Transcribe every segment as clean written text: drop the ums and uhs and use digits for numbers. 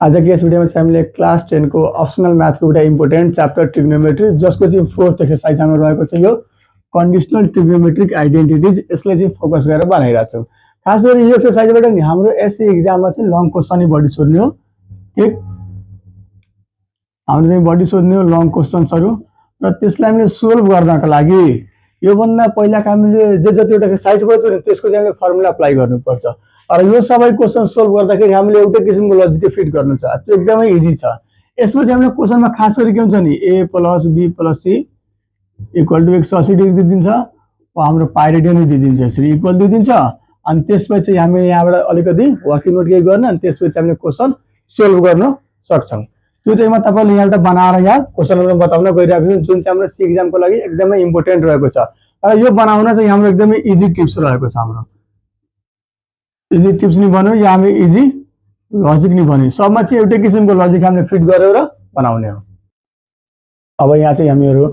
आज के यस भिडियोमा चाहिँ हामीले क्लास 10 को अप्सनल म्याथको एउटा इम्पोर्टेन्ट च्याप्टर ट्रिग्नोमेट्री जसको चाहिँ फोर्थ एक्सरसाइज हाम्रो रहेको छ यो कन्डिसनल ट्रिग्नोमेट्रिक आइडेन्टिटिज यसलाई चाहिँ फोकस गरेर बनाइरहेको छौँ। खास गरी यो एक्सरसाइजबाट नि हाम्रो एससी एक्जाममा चाहिँ लङ क्वेसन नै बढी सोध्ने हो। ठिक हाम्रो चाहिँ बढी सोध्ने हो लङ क्वेसन्सहरू र त्यसलाई हामीले सोल्भ गर्नको लागि योभन्दा पहिलाको हामीले जे जतिवटा एक्सरसाइज गर्छौँ नि त्यसको चाहिँ हामीले फर्मुला अप्लाई गर्नुपर्छ। र यो सबै क्वेसन सोल्भ गर्दाखेरि हामीले एउटै किसिमको लजिक फिट गर्नु छ, त्यो एकदमै इजी छ। यसमा चाहिँ हामीले क्वेसनमा खास गरी के हुन्छ नि a plus b plus c equal to 180 degree दिइदिन्छ, हाम्रो पाइ रेडियन दिइदिन्छ, यसरी इक्वल दिइदिन्छ। अनि त्यसपछि हामी यहाँबाट अलिकति वर्किङ नोट केही गर्न अनि त्यसपछि हामीले क्वेसन सोल्भ गर्न सक्छौँ। त्यो चाहिँ म तपाईँले यहाँबाट बनाएर यहाँ क्वेसनहरू बताउन गइरहेको छु जुन चाहिँ हाम्रो सी एक्जामको लागि एकदमै इम्पोर्टेन्ट रहेको छ। र यो बनाउन चाहिँ हाम्रो एकदमै इजी टिप्स रहेको छ। हाम्रो इजी टिप्स नि भन्यो या हामी इजी लजिक नि भन्यो, सबमा चाहिँ एउटै किसिमको लजिक हामीले फिट गरेर बनाउने हो। अब यहाँ चाहिँ हामीहरू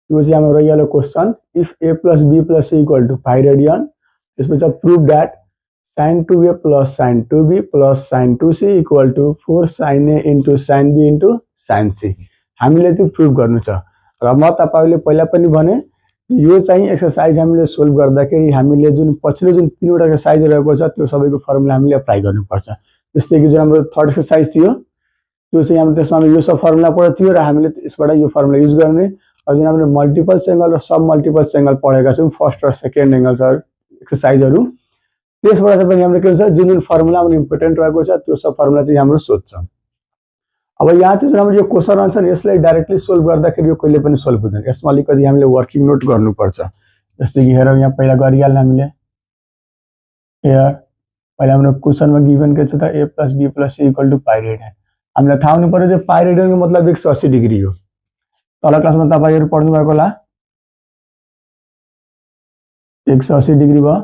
यो चाहिँ हाम्रो रहिहाल्यो question, if a plus b plus c equal to pi radian, त्यसपछि prove that sin 2a plus sin 2b plus sin 2c equal to 4 sin a into sin b into sin c। हामीले त्यो prove गर्नु छ। र म तपाईँले पहिला पनि भने यो चाहिँ एक्सरसाइज हामीले सोल्भ गर्दाखेरि हामीले जुन पछिल्लो जुन तीनवटा एक्सरसाइज रहेको छ त्यो सबैको फर्मुला हामीले अप्लाई गर्नुपर्छ। जस्तै कि जुन हाम्रो थर्ड एक्सरसाइज थियो त्यो चाहिँ हाम्रो त्यसमा यो सब फर्मुला पढेको थियो र हामीले यसबाट यो फर्मुला युज गर्ने। र जुन हामीले मल्टिपल्स एङ्गल र सब मल्टिपल्स एङ्गल पढेका छौँ फर्स्ट र सेकेन्ड एङ्गल्सहरू एक्सरसाइजहरू, त्यसबाट चाहिँ पनि हाम्रो के हुन्छ जुन जुन फर्मुला हाम्रो इम्पोर्टेन्ट रहेको छ त्यो सब फर्मुला चाहिँ हाम्रो सोध्छ। अब यहाँ चाहिँ हाम्रो यो क्वेसन रहन्छ नि यसलाई डाइरेक्टली सोल्भ गर्दाखेरि यो कहिले पनि सोल्भ हुँदैन, यसमा अलिकति हामीले वर्किङ नोट गर्नुपर्छ। जस्तै कि हेरौँ यहाँ पहिला गरिहाल्ने हामीले हेयर पहिला हाम्रो क्वेसनमा गिभन के छ त a plus b plus c equal to pi radian. हामीलाई थाहा हुनु पर्यो चाहिँ पाइ रेडियनको मतलब 180 डिग्री हो। तल क्लासमा तपाईँहरू पढ्नु भएको होला 180 डिग्री भयो।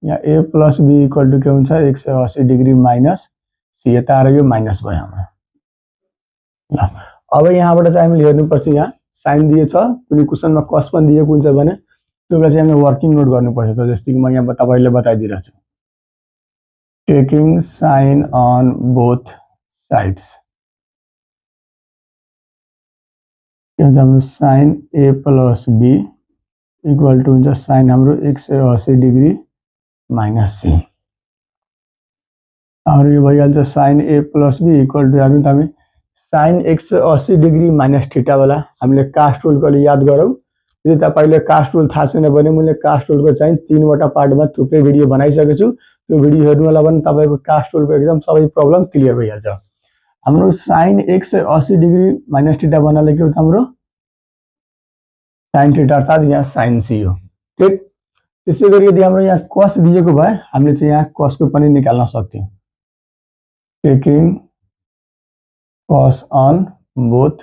यहाँ a plus b equal to के हुन्छ 180 डिग्री माइनस c, यता आएर यो माइनस भयो हाम्रो। ल अब यहाँबाट चाहिँ हामीले हेर्नुपर्छ यहाँ साइन दिएछ, कुनै क्वेसनमा कस पनि दिएको हुन्छ भने त्यसलाई चाहिँ हामीले वर्किङ नोट गर्नुपर्छ। जस्तै कि म यहाँ तपाईँले बताइदिरहेको छु, taking sine on both sides के हुन्छ हाम्रो sine a plus b equal to हुन्छ साइन हाम्रो 180 डिग्री माइनस c। हाम्रो यो भइहाल्छ sine a plus b equal to हामी साइन 180 डिग्री माइनस थीटा वाला हामीले कास्ट रुलको याद गरौँ। यदि तपाईँले कास्ट रुल थाहा छैन भने मैले कास्ट रुलको चाहिँ 3वटा पार्टमा थुप्रै भिडियो बनाइसकेको छु, त्यो भिडियो हेर्नु होला भने तपाईँको कास्ट रुलको एकदम सबै प्रब्लम क्लियर भइहाल्छ। हाम्रो साइन 180 डिग्री माइनस थीटा भन्नाले के हो त हाम्रो साइन थीटा अर्थात् यहाँ साइन सी हो। ठिक त्यसै गरी यदि हाम्रो यहाँ कस दिएको भए हामीले चाहिँ यहाँ कसको पनि निकाल्न सक्थ्यौँ, taking cos on both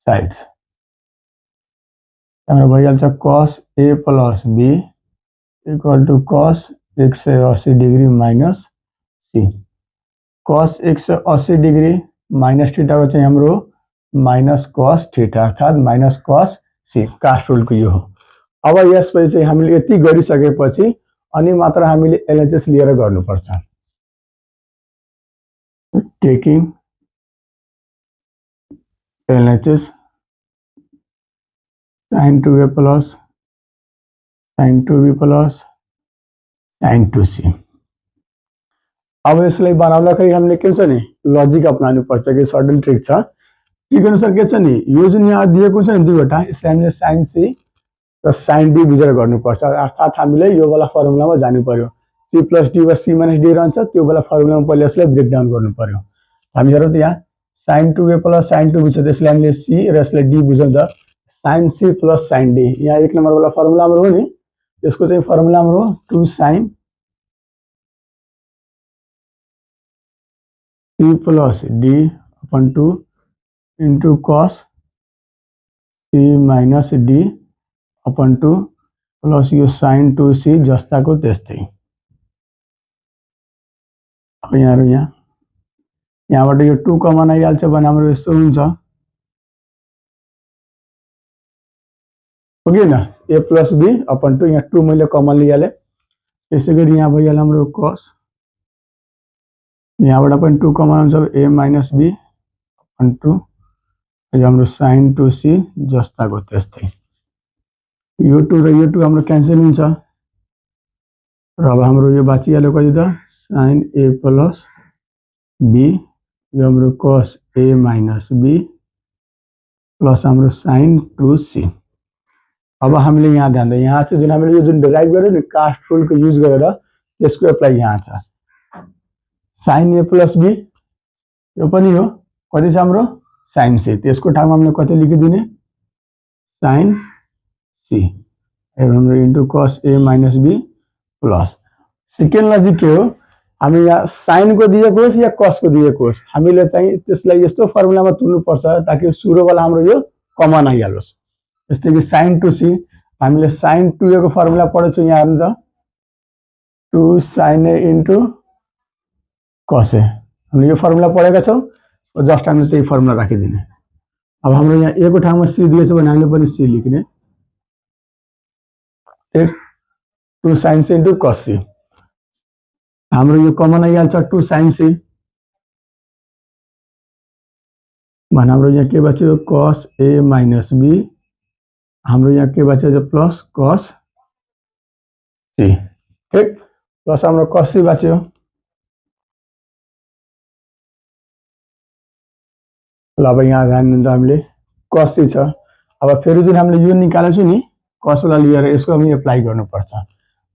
sides हाम्रो भइहाल्छ cos a plus b equal to cos 180 degree minus c। cos 180 degree minus थीटाको चाहिँ हाम्रो माइनस cos थीटा अर्थात् माइनस cos c कास्ट रुलको यो हो। अब यसपछि चाहिँ हामीले यति गरिसकेपछि अनि मात्र हामीले एलएचएस लिएर गर्नुपर्छ। Taking LHS sin 2a plus sin 2b plus sin 2c। अब यसलाई बनाउँदाखेरि हामीले के हुन्छ नि लजिक अपनाउनु पर्छ कि सर्टन ट्रिक छ। ट्रिक अनुसार के छ नि यो जुन यहाँ दिएको हुन्छ नि दुईवटा यसलाई हामीले sin c र sin d बुझेर गर्नुपर्छ। अर्थात् हामीले यो वाला फर्मुलामा जानु पर्यो, c प्लस d वा c माइनस d रहन्छ त्यो वाला फर्मुलामा पहिले यसलाई ब्रेक डाउन गर्नु पर्यो। हामी हेरौँ त यहाँ sin 2a plus sin 2b छ त्यसलाई हामीले c र यसलाई d बुझौँ त sin c plus sin d। यहाँ 1 नम्बर वाला फर्मुला हाम्रो हो नि त्यसको चाहिँ फर्मुला हाम्रो 2 sin c plus d upon 2 into cos c minus d upon 2 plus यो sin 2c जस्ताको त्यस्तै। अब यहाँबाट यो 2 कमन आइहाल्छ भने हाम्रो यस्तो हुन्छ हो कि न a प्लस b अपन 2 यहाँ 2 मैले कमन लिइहालेँ। त्यसै गरी यहाँ भइहाल्यो हाम्रो cos यहाँबाट पनि 2 कमन आउँछ a माइनस b अपॉन 2 यो हाम्रो sin 2c जस्ताको त्यस्तै यो 2 र यो 2 हाम्रो क्यान्सल हुन्छ र अब हाम्रो यो बाँचिहाल्यो कति त sin a प्लस b यो हाम्रो cos a minus b plus हाम्रो sin 2c अब हामीले यहाँ ध्यान दियौँ यहाँ चाहिँ जुन हामीले यो जुन डेराइभ गर्यो नि कास्ट रुलको युज गरेर त्यसको एप्लाई यहाँ छ sin a प्लस b यो पनि हो कति छ हाम्रो sin c त्यसको ठाउँमा हामीले कति लेखिदिने sin c हाम्रो into cos a minus b plus second logic के हो हामी यहाँ sin को दिएको होस् या cos को दिएको होस् हामीले चाहिँ त्यसलाई यस्तो फर्मुलामा तुल्नुपर्छ ताकि सुरुवाला हाम्रो यो कमन आइहालोस् जस्तै कि sin 2c हामीले sin 2a को फर्मुला पढेछौँ यहाँ हेर्नु त 2 sin a into cos a हामीले यो फर्मुला पढेका छौँ जस्ट हामीले त्यही फर्मुला राखिदिने अब हाम्रो यहाँ a को ठाउँमा c दिएछ भने हामीले पनि c लेख्ने 2 sin c into cos c हाम्रो यो कमन आइहाल्छ 2 sin c भने हाम्रो यहाँ के बच्यो cos a माइनस b हाम्रो यहाँ के बच्यो प्लस cos c ठीक प्लस हाम्रो cos c बच्यो ल अब यहाँ ध्यान दिनु हामीले cos c छ अब फेरि जुन हामीले यो निकालेको छु नि cos वाला लिएर यसको हामी एप्लाई गर्नुपर्छ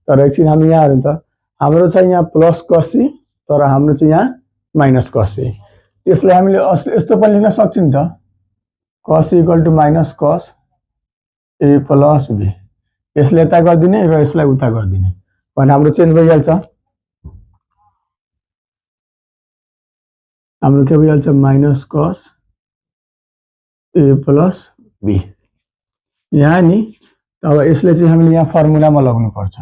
तर एकछिन हामी यहाँ हेर्नु त हाम्रो चाहिँ यहाँ प्लस cos c तर हाम्रो चाहिँ यहाँ माइनस cos c त्यसलाई हामीले यस्तो पनि लेख्न सक्छौँ नि त cos equal to minus cos a plus b यसले यता गरिदिने र यसलाई उता गरिदिने भने हाम्रो चेन्ज भइहाल्छ हाम्रो के भइहाल्छ minus cos a plus b यहाँ नि अब यसले चाहिँ हामीले यहाँ फर्मुलामा लगाउनुपर्छ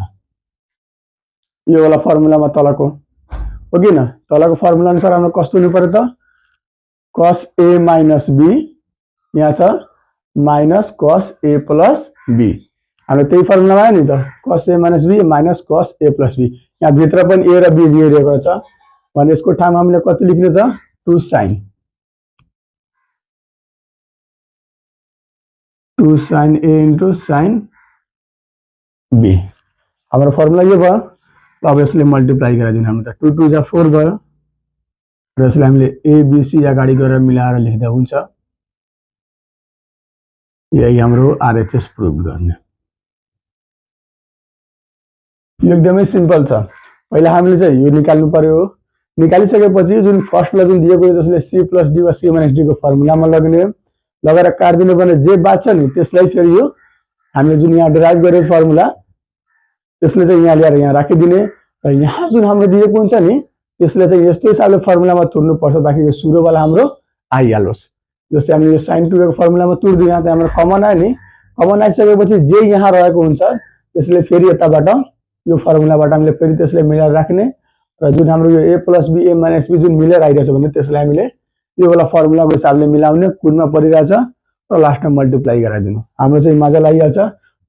यो वाला फर्मुलामा तलको हो किन तलको फर्मुला अनुसार हाम्रो कस्तो हुनु पर्यो त cos a माइनस b यहाँ छ minus cos a plus b हाम्रो त्यही फर्मुलामा आयो नि त cos a minus b minus cos a plus b यहाँ भित्र पनि a र b दिइरहेको छ भने यसको ठाउँमा हामीले कति लेख्ने त 2 sin a into sin b हाम्रो फर्मुला यो भयो अब यसले मल्टिप्लाई गराइदिनु हाम्रो त 2 2 जा 4 भयो र यसलाई हामीले a b c अगाडि गरेर मिलाएर लेख्दा हुन्छ यही हाम्रो आरएचएस प्रुभ गर्ने यो एकदमै सिम्पल छ पहिला हामीले चाहिँ यो निकाल्नु पर्यो निकालिसकेपछि जुन फर्स्टमा जुन दिएको जसले c प्लस d वा c माइनस d को फर्मुलामा लग्ने लगाएर काट्दिनु भने जे बाँच्छ नि त्यसलाई फेरि यो हामीले जुन यहाँ डेराइभ गरेको फर्मुला त्यसले चाहिँ यहाँ ल्याएर यहाँ राखिदिने र यहाँ जुन हाम्रो दिएको हुन्छ नि त्यसले चाहिँ यस्तो हिसाबले फर्मुलामा तुर्नुपर्छ ताकि यो सुरुवाला हाम्रो आइहालोस् जस्तै हामीले यो sin 2a को फर्मुलामा तुर्दियो यहाँ त हाम्रो कमन आयो नि कमन आइसकेपछि जे यहाँ रहेको हुन्छ त्यसले फेरि यताबाट यो फर्मुलाबाट हामीले फेरि त्यसलाई मिलाएर राख्ने र जुन हाम्रो यो a plus b a minus b जुन मिलेर आइरहेछ भने त्यसलाई हामीले यो वाला फर्मुलाको हिसाबले मिलाउने कुनमा परिरहेछ र लास्टमा मल्टिप्लाई गराइदिनु हाम्रो चाहिँ मजा लागिहाल्छ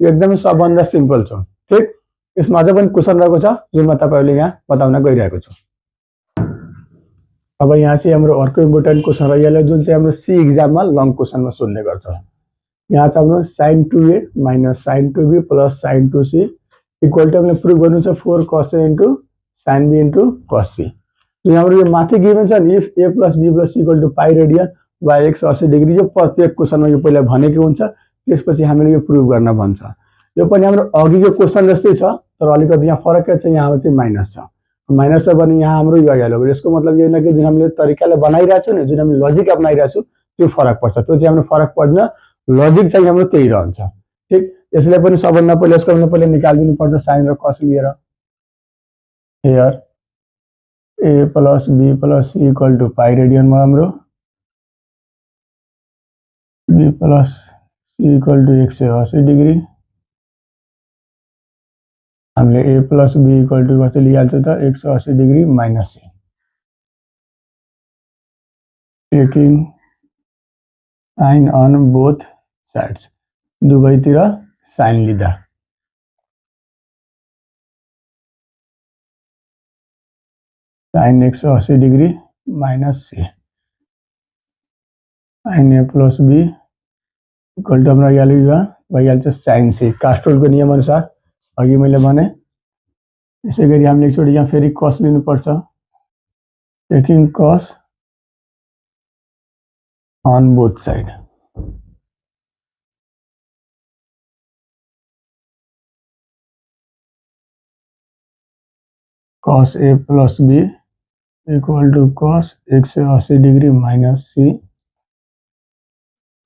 यो एकदमै सबभन्दा सिम्पल छ ठीक यसमा अझै पनि क्वेसन रहेको छ जुन म तपाईहरुले यहाँ बताउन गइरहेको छु अब यहाँ चाहिँ हाम्रो अर्को इम्पोर्टेन्ट क्वेसन रहिहाल्यो जुन चाहिँ हाम्रो सी एक्जाममा लङ क्वेसनमा सोध्ने गर्छ यहाँ चाहिँ हाम्रो sin 2a minus sin 2b plus sin 2c equal to हामीले प्रुभ गर्नु छ 4 cos a into sin b into cos c हाम्रो यो माथि गिभन छ नि if a plus b plus c equal to pi radian वा 180 डिग्री यो प्रत्येक क्वेसनमा यो पहिला भनेको हुन्छ त्यसपछि हामीले यो प्रुभ गर्न भन्छ यो पनि हाम्रो अघिको क्वेसन जस्तै छ तर अलिकति यहाँ फरक के छ यहाँ चाहिँ माइनस छ माइनस छ भने यहाँ हाम्रो यो आइहाल्यो यसको मतलब यो न कि जुन हामीले तरिकाले बनाइरहेको छौं नि जुन हामीले लजिक अपनाइरहेको छौं त्यो फरक पर्छ त्यो चाहिँ हाम्रो फरक पर्दैन लजिक चाहिँ हाम्रो त्यही रहन्छ ठीक यसले पनि सबभन्दा पहिले यसको हामीले पहिले निकाल्दिनु पर्छ sin र cos लिएर here a plus b plus c equal to pi radian मा हाम्रो b plus c equal to 180 degree हामीले a plus b equal to कति लिइहाल्छ त 180 degree minus c taking sin on both sides दुवैतिर sin लिदा sine 180 degree minus C sine A plus B equal to हाम्रो भइहाल्छ साइन सी कास्ट्रोलको नियम अनुसार अघि मैले भने यसै गरी हामीले एकचोटि यहाँ फेरि कस लिनुपर्छ टेकिङ कस on both side cos a plus b equal to cos 180 degree minus c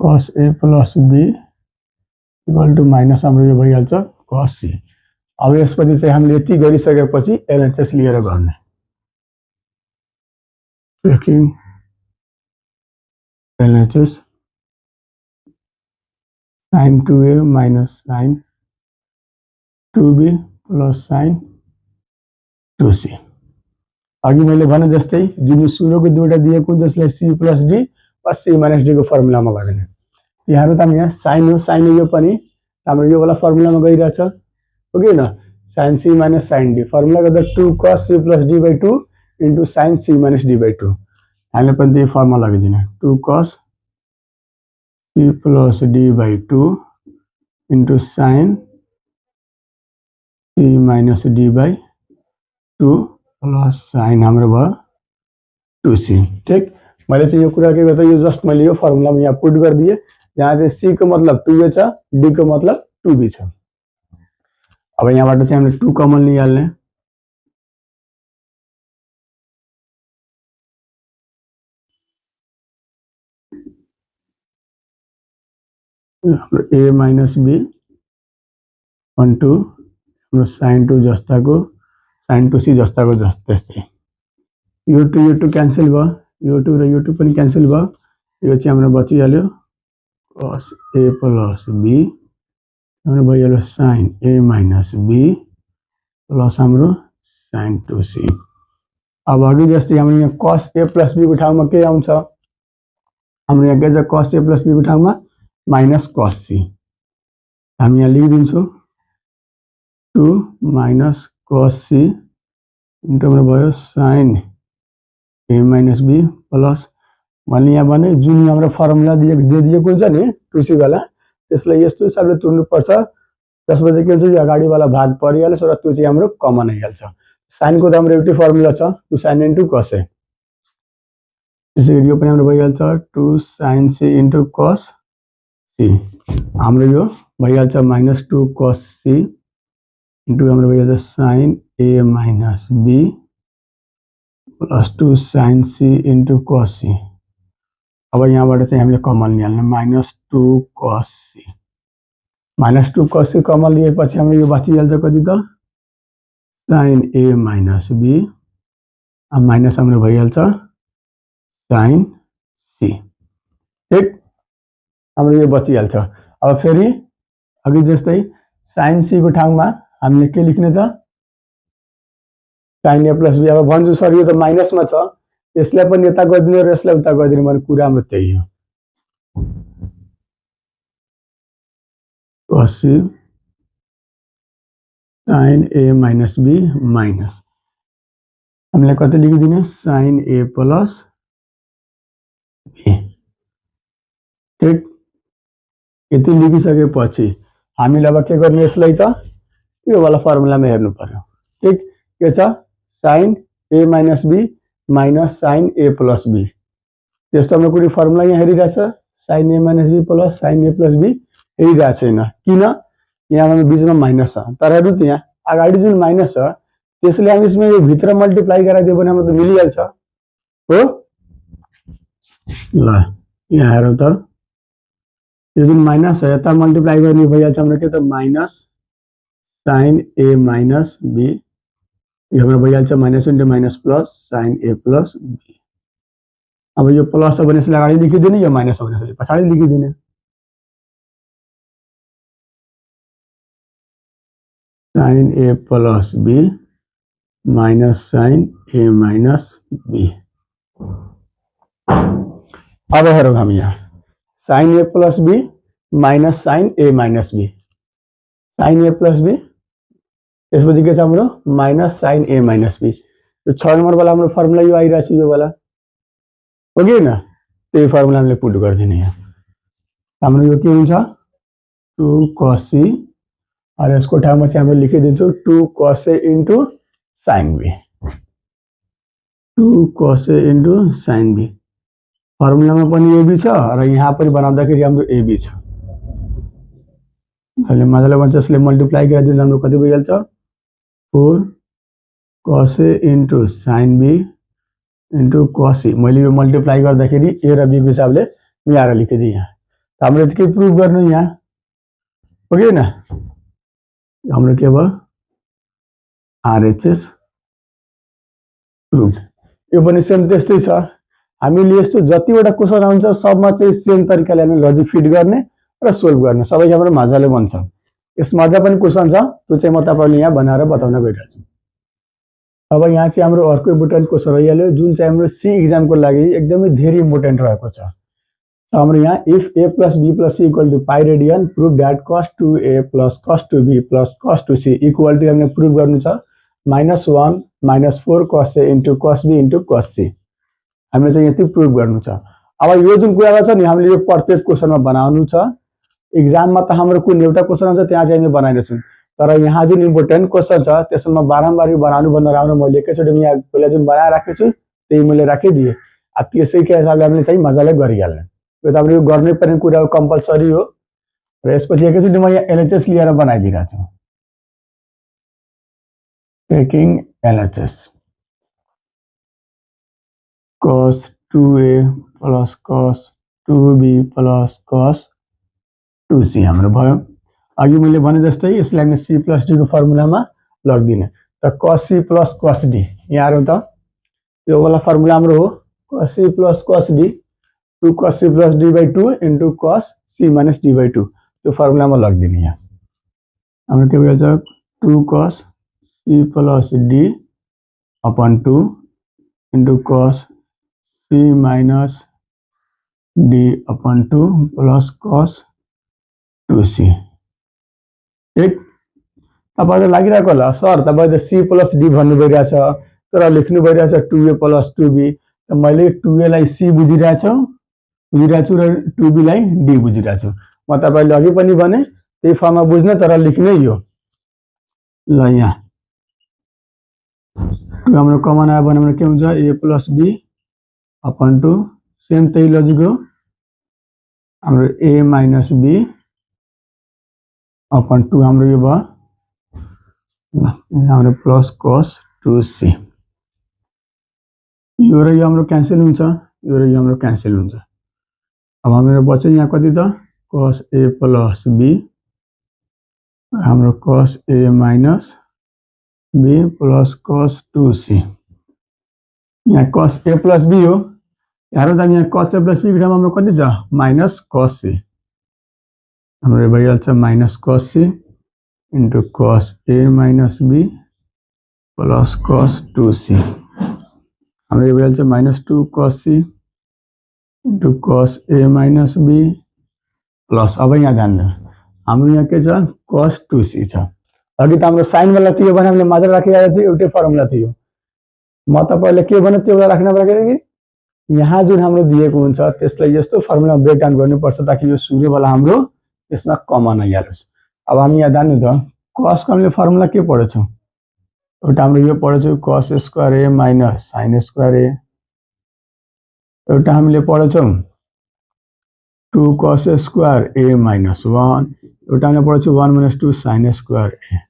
cos a plus b equal to minus हाम्रो यो भइहाल्छ cos c अब यसपछि चाहिँ हामीले यति गरिसकेपछि एलएचएस लिएर गर्ने taking LHS sin 2a minus sin 2b plus sin 2c अघि मैले भने जस्तै जुन सुरुको दुईटा दिएको जसलाई c plus d वा c minus d को फर्मुलामा लगाउने यहाँ त यहाँ sin हो sin यो पनि हाम्रो यो वाला फर्मुलामा गइरहेछ हो कि हैन sin c minus sin d formula गर्दा 2 cos c plus d by 2 into sin c minus d by 2 हामीले पनि त्यही फर्मुला लगाइदिने 2 cos c plus d by 2 into sin c minus d by 2 plus sin हाम्रो भयो 2c ठीक मैले चाहिँ यो कुरा के गर्दा यो जस्ट मैले यो फर्मुलामा यहाँ पुट गरिदिए जहाँ चाहिँ c को मतलब 2a छ d को मतलब 2b छ अब यहाँबाट चाहिँ हामीले 2 common लिइहाल्ने a minus b on 2 हाम्रो sin 2 जस्ताको sin 2c जस्ताको त्यस्तै यो 2 क्यान्सल भयो यो 2 र यो 2 पनि क्यान्सल भयो यो चाहिँ हाम्रो बचिहाल्यो cos a plus b हाम्रो भइहाल्यो sin a minus b plus हाम्रो sin 2c अब अघि जस्तै हाम्रो यहाँ cos a plus b को ठाउँमा के आउँछ हाम्रो यहाँ के छ cos a plus b को ठाउँमा minus cos c हामी यहाँ लेखिदिन्छौँ 2 minus cos c इन्टु हाम्रो भयो sin a minus b plus मैले यहाँ भने जुन हाम्रो फर्मुला दिएको हुन्छ नि 2c वाला त्यसलाई यस्तो हिसाबले तुर्नुपर्छ त्यसपछि के हुन्छ यो अगाडि वाला भाग परिहाल्छ र त्यो चाहिँ हाम्रो कमन आइहाल्छ sin को त हाम्रो एउटै फर्मुला छ 2 sin into cos a त्यसैगरी यो पनि हाम्रो भइहाल्छ 2 sin c into cos c हाम्रो यो भइहाल्छ -2 cos c इन्टु हाम्रो भइहाल्छ sin a minus b plus 2 sin c into cos c अब यहाँबाट चाहिँ हामीले कमन लिइहाल्ने -2 cos c -2 cos c common लिएपछि हाम्रो यो बचिहाल्छ कति त sin a minus b अब माइनस हाम्रो भइहाल्छ sin c ठीक हाम्रो यो बचिहाल्छ अब फेरि अघि जस्तै sin c को ठाउँमा हामीले के लेख्ने त sin a plus b अब भन्छु सर यो त माइनसमा छ यसलाई पनि यता गरिदिने र यसलाई उता गरिदिने भने कुरा हाम्रो त्यही हो cos c sin a minus b minus हामीले कति लेखिदिने sin a plus b ठीक यति लेखिसकेपछि हामीले अब के गर्ने यसलाई त यो वाला फर्मुलामा हेर्नु पर्यो ठीक के छ sin a minus b minus sin a plus b त्यस्तो हाम्रो कुनै फर्मुला यहाँ हेरिरहेछ sin a minus b plus sin a plus b हेरिरहेको छैन किन यहाँ हाम्रो बीचमा माइनस छ तर हेर्नु त यहाँ अगाडि जुन माइनस छ त्यसले हामी यसमा यो भित्र मल्टिप्लाई गराइदियो भने हाम्रो त मिलिहाल्छ हो ल यहाँ हेरौँ त यो जुन माइनस छ यता मल्टिप्लाई गर्ने भइहाल्छ हाम्रो के त minus sin a minus b यो हाम्रो भइहाल्छ minus into minus plus sin a plus b अब यो प्लस छ भने यसलाई अगाडि लेखिदिने यो माइनस छ भने यसलाई पछाडि लेखिदिने sin a plus b minus sin a minus b अब हेरौँ हम यहाँ sin a plus b minus sin a minus b sin a plus b त्यसपछि के छ हाम्रो minus sin a minus b यो 6 नम्बर वाला हाम्रो फर्मुला यो आइरहेछ यो वाला हो कि हैन त्यही फर्मुला हामीले पुट गर्दिने यहाँ हाम्रो यो के हुन्छ 2 cos c और यसको ठाउँमा चाहिँ हामीले लेखिदिन्छौँ 2 cos a into sin b 2 cos a into sin b फर्मुलामा पनि ab छ र यहाँ पनि बनाउँदाखेरि हाम्रो ab छ अहिले मजाले भन्छ यसले मल्टिप्लाई गरिदिँदा हाम्रो कति भइहाल्छ 4 cos a into sin b into cos c मैले यो मल्टिप्लाई गर्दाखेरि a र b को हिसाबले मिलाएर लेखिदिए यहाँ हामीले के प्रुफ गर्नु यहाँ हो कि हैन हाम्रो के भयो RHS प्रुफ यो पनि सेम त्यस्तै छ हामीले यस्तो जतिवटा क्वेशन आउँछ सबमा चाहिँ सेम तरिकाले हामी लजिक फिट गर्ने र सोल्भ गर्ने सबै हाम्रो मजाले बन्छ यसमा अझ पनि क्वेशन छ त्यो चाहिँ म तपाईहरुलाई यहाँ बनाएर बताउन गइरहेछु अब यहाँ चाहिँ हाम्रो अर्को इम्पोर्टेन्ट क्वेशन रहिहाल्यो जुन चाहिँ हाम्रो सी एक्जाम को लागि एकदमै धेरै इम्पोर्टेन्ट रहेको छ हाम्रो यहाँ if a plus b plus c equal to pi radian prove that cos 2a plus cos 2b plus cos 2c equal to हामीले प्रुफ गर्नु छ -1 -4 cos a into cos b into cos c हामीले चाहिँ यति proof गर्नु छ अब यो जुन कुरा छ नि हामीले यो प्रत्येक क्वेशनमा बनाउनु छ एक्जाममा त हाम्रो कुन एउटा क्वेशन हुन्छ त्यहाँ चाहिँ हामी बनाइरहेछौँ तर यहाँ जुन इम्पोर्टेन्ट क्वेशन छ त्यसमा बारम्बार यो बनाउनु भन्दा राम्रो मैले एकैचोटि यहाँ पहिला जुन बनाएर राखेको छु त्यही मैले राखिदिए अब त्यसैको हिसाबले हामीले चाहिँ मजाले गरिहाल्ने यो त हामीले यो गर्नै पर्ने कुरा हो कम्पल्सरी हो र यसपछि एकैचोटि म यहाँ LHS लिएर बनाइदिरहेको छु taking LHS cos 2a plus cos 2b plus cos 2c हाम्रो भयो अघि मैले भने जस्तै यसलाई हामीले c plus d को फर्मुलामा लगिदिने त cos c plus cos d यहाँ हेरौँ त यो वाला फर्मुला हाम्रो हो cos c plus cos d 2 cos c plus d by 2 into cos c minus d by 2 त्यो फर्मुलामा लगिदिने यहाँ हाम्रो के भइहाल्छ 2 cos c plus d upon 2 into cos c minus d upon 2 plus cos 2c ठीक तपाईहरुलाई लागिरहेको होला सर तपाईले c plus d भन्नु भइरहेछ तर लेख्नु भइरहेछ 2a plus 2b त मैले 2a लाई c बुझिरहेछु र 2b लाई d बुझिरहेछु म तपाईले अघि पनि भने त्यही फर्ममा बुझ्न तर लेख्नै यो ल यहाँ हाम्रो कमन आयो भने हाम्रो के हुन्छ a plus b upon 2 same त्यही लजिक हो हाम्रो a minus b upon 2 हाम्रो यो भयो हाम्रो प्लस cos 2c यो र यो हाम्रो क्यान्सल हुन्छ यो र यो हाम्रो क्यान्सल हुन्छ अब हाम्रो बच्चा यहाँ कति त cos a plus b हाम्रो cos a minus b plus cos 2c यहाँ cos a plus b हो यहाँ त यहाँ cos a plus b ठाउँमा हाम्रो कति छ minus cos c हाम्रो भइहाल्छ minus cos c into cos a minus b plus cos 2c हाम्रो भइहाल्छ minus 2 cos c into cos a minus b plus अब यहाँ ध्यान दिनु हाम्रो यहाँ के छ cos 2c छ अघि त हाम्रो साइन वाला थियो भने हामीले मात्र राखिरहेको थियो एउटै फर्मुला थियो म तपाईले के भने त्यो राख्न पर्यो कि यहाँ जुन हाम्रो दिएको हुन्छ त्यसलाई यस्तो फर्मुला ब्रेक डाउन गर्नुपर्छ ताकि यो सुरु वाला हाम्रो त्यसमा कमन आइहालोस् अब हामी यहाँ जान्नु त cos को हामीले फर्मुला के पढेछौं एउटा हाम्रो यो पढेछौं cos square a minus sin square a एउटा हामीले पढेछौं 2 cos स्क्वायर a minus 1 एउटा हामीले पढेछौं 1 minus 2 sin स्क्वायर a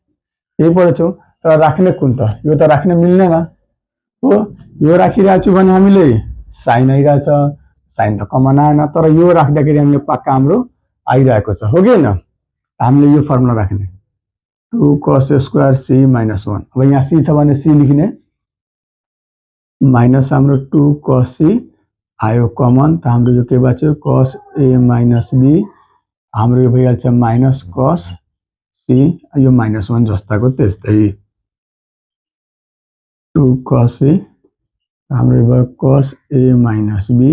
यही पढेछौं तर राख्ने कुन त यो त राख्न मिल्दैन हो यो राखिरहेछु भने हामीले sin आइरहेछ sin त कमन आएन तर यो राख्दाखेरि हामीले पक्का हाम्रो आइरहेको छ हो कि हैन हामीले यो फर्मुला राख्ने 2 cos स्क्वायर c minus 1 अब यहाँ c छ भने c लेख्ने माइनस हाम्रो 2 cos c आयो कमन त हाम्रो यो के बच्यो cos a minus b हाम्रो यो भइहाल्छ माइनस cos c यो -1 जस्ताको त्यस्तै 2 cos a हाम्रो भयो cos a minus b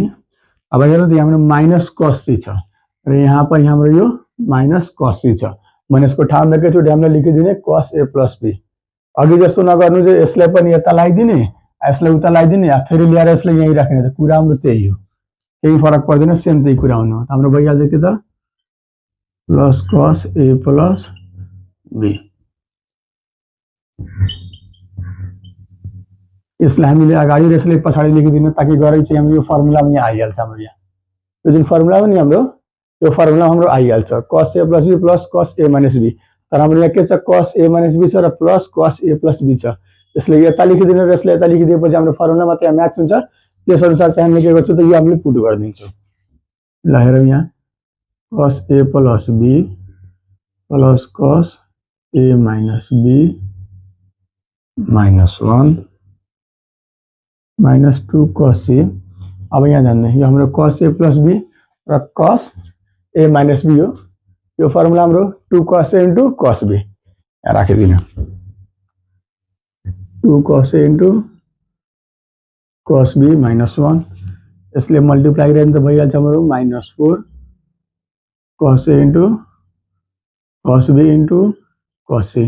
अब हेर्नु त हाम्रो माइनस cos c छ र यहाँ पनि हाम्रो यो माइनस cos c छ भने यसको ठाउँमा एकैचोटि हामीले लेखिदिने cos a plus b अघि जस्तो नगर्नु चाहिँ यसलाई पनि यता लगाइदिने यसलाई उता लगाइदिने या फेरि ल्याएर यसलाई यहीँ राख्ने त कुरा हाम्रो त्यही हो, केही फरक पर्दैन, सेम त्यही कुरा हुनु हो। हाम्रो भइहाल्छ के त plus cos A plus be. यसलाई हामीले अगाडि र यसलाई पछाडि लेखिदिनु ताकि गरे चाहिँ हाम्रो यो फर्मुलामा यहाँ आइहाल्छ। हाम्रो यहाँ यो जुन फर्मुला हो नि हाम्रो, यो फर्मुला हाम्रो आइहाल्छ कस ए plus B plus cos A minus be. तर हाम्रो यहाँ के छ कस ए माइनस बी छ र plus cos A plus be छ। यसलाई यता लेखिदिनु र यसलाई यता लेखिदिएपछि हाम्रो फर्मुलामा त्यहाँ म्याच हुन्छ। त्यसअनुसार चाहिँ हामीले के गर्छौँ त यो हामीले पुट गरिदिन्छौँ। ल हेरौँ यहाँ कस ए plus B plus cos A minus B minus 1 minus 2 cos ए। अब यहाँ जान्ने यो हाम्रो कस ए प्लस बी र कस ए माइनस बी हो। यो फर्मुला हाम्रो 2 cos A into cos be यहाँ राखिदिनु। 2 cos A into cos be minus 1। यसले मल्टिप्लाई गरेर त भइहाल्छ हाम्रो minus 4 cos A into cos B into cos A.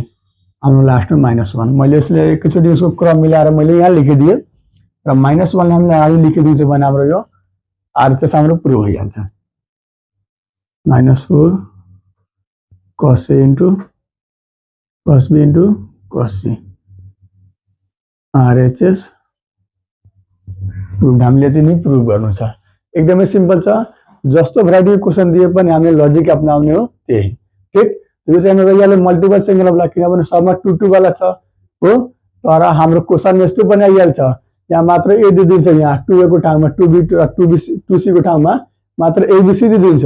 हाम्रो लास्टमा माइनस 1। मैले यसले एकैचोटि यसको क्रम मिलाएर मैले यहाँ लेखिदिएँ र माइनस 1 हामीले अगाडि लेखिदिन्छ भने हाम्रो यो आरएचएस हाम्रो प्रुभ भइहाल्छ। Minus 4 cos A into cos B into cos C RHS prove. हामीले यति नै प्रुभ गर्नु छ। एकदमै सिम्पल छ। जस्तो भेराइटी क्वेसन दिए पनि हामीले लजिक अपनाउने हो त्यही। ठीक, यो चाहिँ हाम्रो भइहाल्यो मल्टिपल सिंगल वाला, किनभने सबमा 2 2 वाला छ हो। तर हाम्रो क्वेसन यस्तो पनि आइहाल्छ, यहाँ मात्र ए दिन्छ, यहाँ 2a को ठाउँमा 2b 2c को ठाउँमा मात्र abc दिन्छ।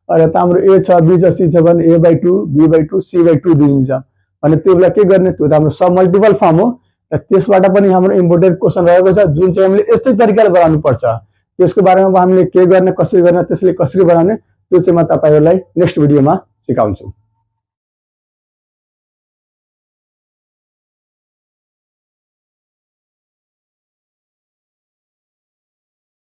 र यता हाम्रो ए छ बी छ सी छ भने a/2 b/2 c/2 दिन्छ भने त्यो बेला के गर्ने, त्यो त हाम्रो सब मल्टिपल फर्म हो। र त्यसबाट पनि हाम्रो इम्पोर्टेन्ट क्वेसन रहेको छ जुन चाहिँ हामीले यस्तै तरिकाले बनाउनु पर्छ। त्यसको बारेमा हामीले के गर्ने कसरी गर्ने त्यसले कसरी बनाउने त्यो चाहिँ म तपाईहरुलाई नेक्स्ट भिडियोमा सिकाउँछु।